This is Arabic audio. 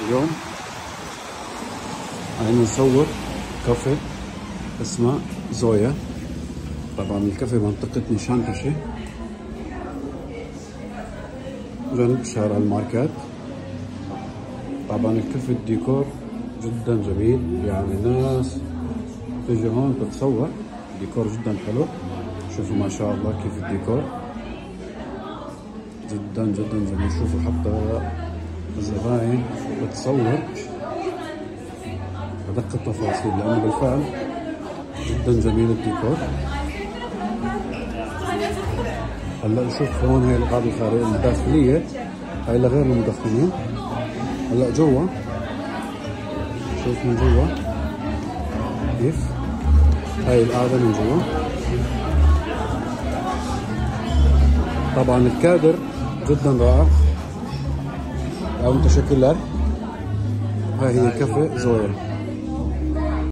اليوم هينا نصور كافيه اسمه زويا. طبعا الكافيه منطقة نيشانتاشي جنب شارع الماركات. طبعا الكافيه الديكور جدا جميل، يعني ناس تجي هون تتصور، الديكور جدا حلو. شوفوا ما شاء الله كيف الديكور جدا جدا جميل. شوفوا حتى الزباين بتصور بدق التفاصيل، لأنه بالفعل جدا جميل الديكور. هلا شوف هون هي القاعدة الداخلية، هاي لغير المدخنين. هلا جوا شوف من جوا كيف هاي القاعدة من جوا. طبعا الكادر جدا رائع او متشكل لك. هاي هي كافيه زويا.